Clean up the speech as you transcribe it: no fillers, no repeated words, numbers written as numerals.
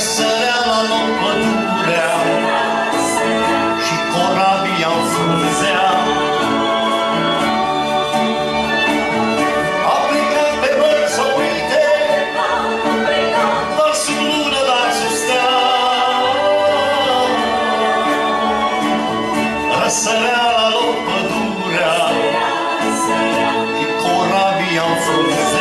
Răsărea la loc pădurea și corabia înfrunzea. A plecat pe mări să uite, dar sub lună, dar sub stea. Răsărea la loc pădurea și corabia înfrunzea.